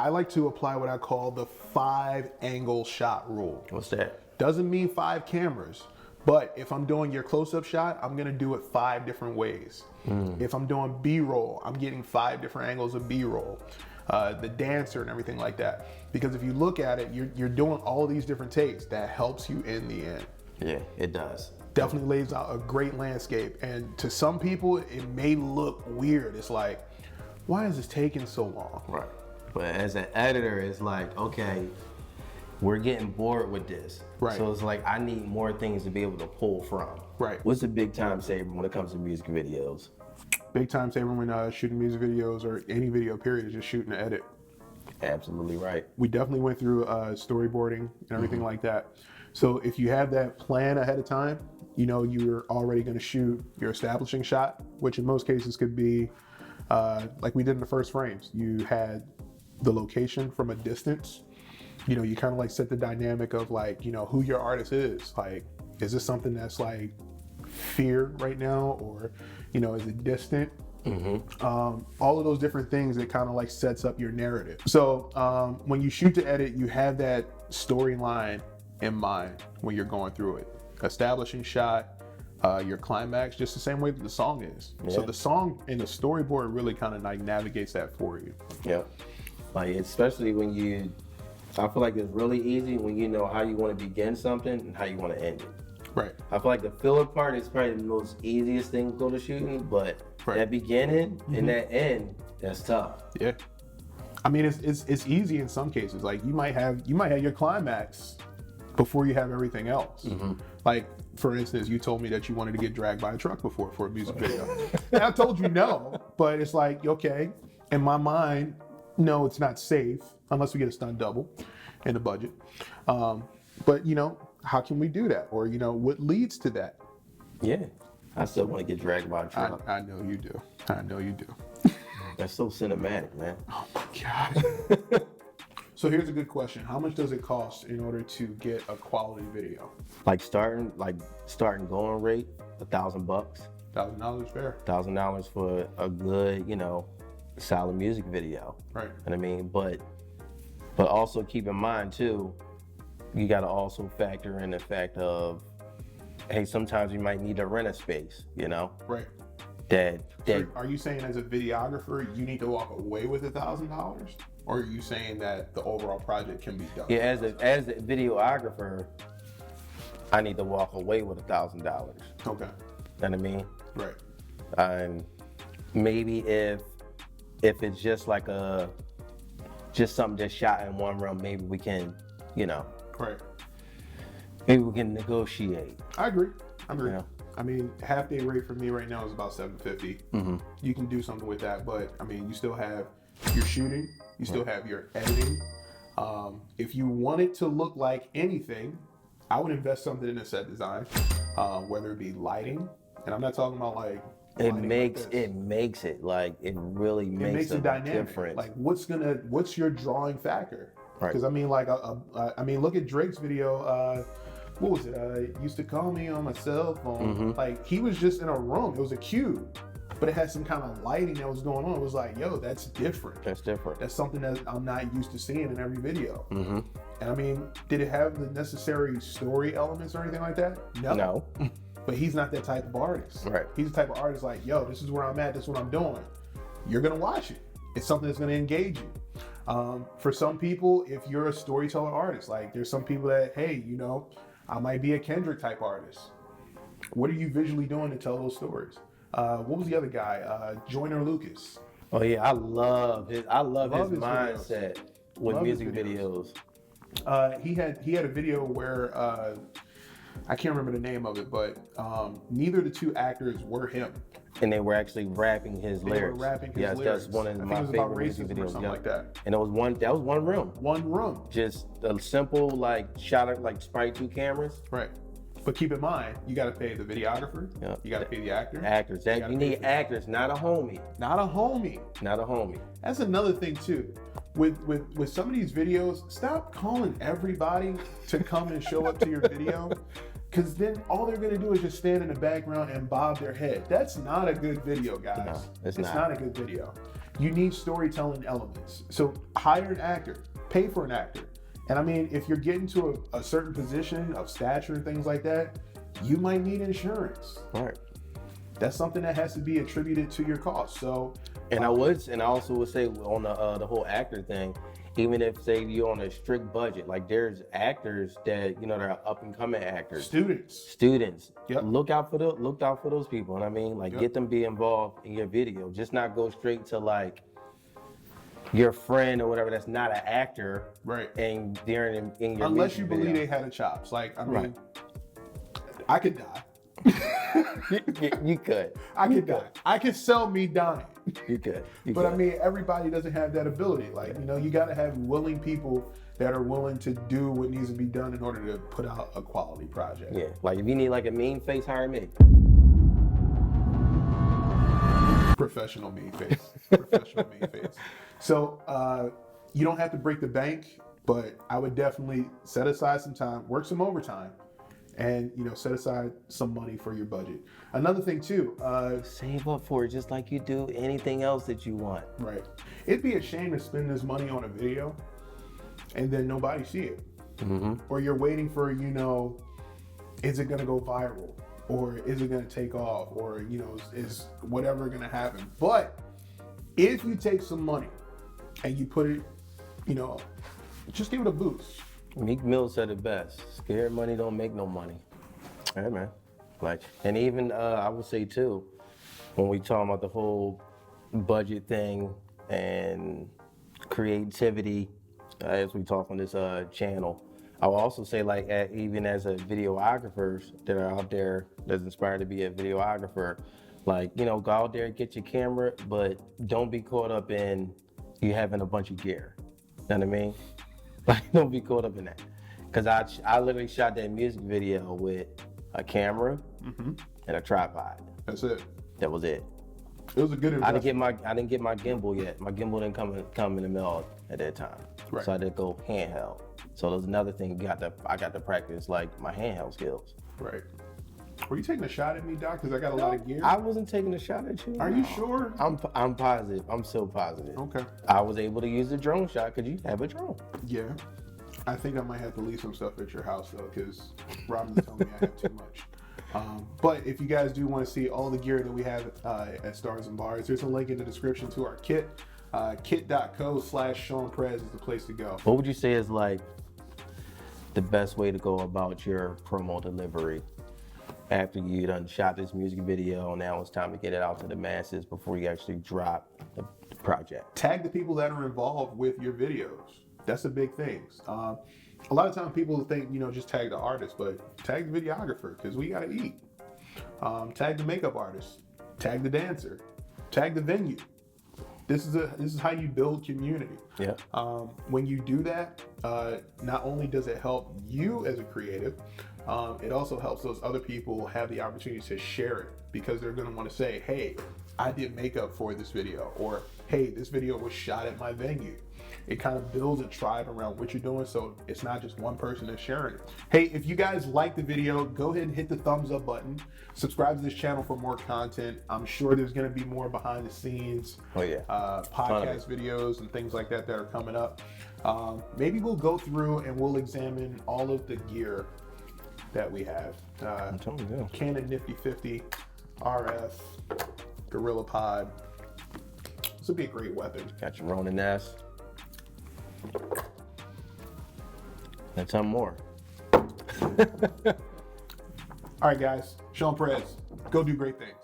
I like to apply what I call the 5-angle shot rule. What's that? Doesn't mean 5 cameras, but if I'm doing your close-up shot, I'm gonna do it 5 different ways. If I'm doing B-roll, I'm getting 5 different angles of B-roll. The dancer and everything like that. Because if you look at it, you're doing all these different takes. That helps you in the end. Yeah, it does. Definitely lays out a great landscape. And to some people, it may look weird. It's like, why is this taking so long? Right. But as an editor, it's like, okay, we're getting bored with this. Right. So it's like, I need more things to be able to pull from. Right. What's the big time saver when it comes to music videos? Big time saver when shooting music videos or any video period is just shoot and edit. Absolutely right. We definitely went through storyboarding and everything like that. So if you have that plan ahead of time, you know you're already going to shoot your establishing shot, which in most cases could be like we did in the first frames. You had the location from a distance. You know, you kind of like set the dynamic of like, you know, who your artist is. Like, is this something that's like fear right now, or, you know, is it distant? All of those different things that kind of like sets up your narrative. So when you shoot to edit, you have that storyline in mind when you're going through it. Establishing shot, your climax, just the same way that the song is. Yeah. So the song and the storyboard really kind of like navigates that for you. Yeah. Like, especially when I feel like it's really easy when you know how you want to begin something and how you want to end it. Right. I feel like the filler part is probably the most easiest thing to go to shooting, but that beginning and that end, that's tough. Yeah. I mean, it's easy in some cases. Like you might have your climax before you have everything else. Like, for instance, you told me that you wanted to get dragged by a truck before for a music video. And I told you no, but it's like, okay, in my mind, no, it's not safe unless we get a stunt double in the budget. But you know, how can we do that? Or, you know, what leads to that? Yeah. I still want to get dragged by a truck. I know you do. I know you do. That's so cinematic, man. Oh my God. So here's a good question. How much does it cost in order to get a quality video? Like starting going rate, $1,000. $1,000 fair. $1,000 for a good, you know, solid music video. Right. You know what I mean? But also keep in mind too, you gotta also factor in the fact of, hey, sometimes you might need to rent a space, you know? Right. That So are you saying as a videographer, you need to walk away with $1,000? Or are you saying that the overall project can be done? yeah, as a videographer, I need to walk away with $1,000. Okay. You know what I mean? Right. Maybe if it's just like just something just shot in one room, maybe we can, you know, Right. maybe we can negotiate. I agree. Yeah. I mean, half day rate for me right now is about $750. You can do something with that, but I mean, you still have your shooting, you still have your editing. If you want it to look like anything, I would invest something in a set design, whether it be lighting, and I'm not talking about like It makes it like it really makes it dynamic. difference. Like what's your drawing factor? Right. Because I mean, like I mean, look at Drake's video. What was it? Used to call me on my cell phone. Like he was just in a room. It was a cube, but it had some kind of lighting that was going on. It was like, yo, that's different. That's different. That's something that I'm not used to seeing in every video. And I mean, did it have the necessary story elements or anything like that? No. But he's not that type of artist. Right. He's the type of artist like, yo, this is where I'm at, this is what I'm doing. You're gonna watch it. It's something that's gonna engage you. For some people, if you're a storyteller artist, like there's some people that, hey, you know, I might be a Kendrick type artist. What are you visually doing to tell those stories? What was the other guy? Joyner Lucas. Oh yeah, I love his Love his mindset with Love his music videos. He had a video where I can't remember the name of it, but neither of the two actors were him. And they were actually rapping his lyrics. They were rapping his yes, lyrics. that's one of I think my it was about favorite music racism or videos. something like that. And that was one room. One room. Just a simple like shot of like probably 2 cameras. Right. But keep in mind, you got to pay the videographer. Yeah. You got to pay the actor. Actors. You need actors, not a homie. Not a homie. Not a homie. That's another thing too. With some of these videos, stop calling everybody to come and show up to your video. Because then all they're going to do is just stand in the background and bob their head. That's not a good video, guys. No, it's not a good video. you need storytelling elements. So hire an actor, pay for an actor. And I mean, if you're getting to a certain position of stature and things like that, you might need insurance. Right. That's something that has to be attributed to your cost. So, And I also would say on the whole actor thing, even if say you're on a strict budget, like there's actors that that are up and coming actors, students. Yep. Look out for those people. And I mean, like Yep. get them be involved in your video. Just not go straight to like your friend or whatever that's not an actor, right. And they're in your Unless you music believe video. they had a chops. Like, I mean, Right. I could die. You could. I could die. I could sell me dying. You could. But I mean, everybody doesn't have that ability. Like, you got to have willing people that are willing to do what needs to be done in order to put out a quality project. Yeah. Like if you need like a mean face, hire me. Professional mean face. Professional mean face. So you don't have to break the bank, but I would definitely set aside some time, work some overtime, and set aside some money for your budget. Another thing too, Save up for it just like you do anything else that you want. right? It'd be a shame to spend this money on a video and then nobody see it, or you're waiting for is it gonna go viral, or is it gonna take off, or is whatever gonna happen? But if you take some money and you put it, just give it a boost. Meek Mill said it best. Scared money don't make no money. Hey man. Like, and even I would say too, when we talk about the whole budget thing and creativity, as we talk on this channel, I will also say like even as a videographers that are out there that's inspired to be a videographer, like go out there and get your camera, but don't be caught up in you having a bunch of gear. You know what I mean? Like, don't be caught up in that. Because I literally shot that music video with a camera and a tripod. That's it. That was it. It was a good investment. I didn't get my gimbal yet. My gimbal didn't come in the mail at that time. Right. So I did go handheld. So there's another thing I got to practice like my handheld skills. Right. Were you taking a shot at me, Doc? Because I got a lot of gear. I wasn't taking a shot at you. Are you sure? I'm positive. I'm so positive. Okay. I was able to use the drone shot because you have a drone. Yeah. I think I might have to leave some stuff at your house though, because Robin told me I have too much. But if you guys do want to see all the gear that we have at Stars and Bars, there's a link in the description to our kit. Kit.co/SeanPrez is the place to go. What would you say is like the best way to go about your promo delivery after you done shot this music video? Now it's time to get it out to the masses before you actually drop the project. Tag the people that are involved with your videos. That's the big thing. A lot of times people think, just tag the artist, but tag the videographer because we got to eat. Tag the makeup artist, tag the dancer, tag the venue. This is how you build community. Yeah. When you do that, not only does it help you as a creative, it also helps those other people have the opportunity to share it because they're going to want to say, hey, I did makeup for this video, or hey, this video was shot at my venue. It kind of builds a tribe around what you're doing, so it's not just one person that's sharing it. Hey, if you guys like the video, go ahead and hit the thumbs up button. Subscribe to this channel for more content. I'm sure there's going to be more behind the scenes podcast videos and things like that are coming up. Maybe we'll go through and we'll examine all of the gear that we have. I'm telling you. Canon Nifty 50, RF, Gorilla Pod. This would be a great weapon. Got your Ronin S. And some more. All right, guys. Sean Perez, go do great things.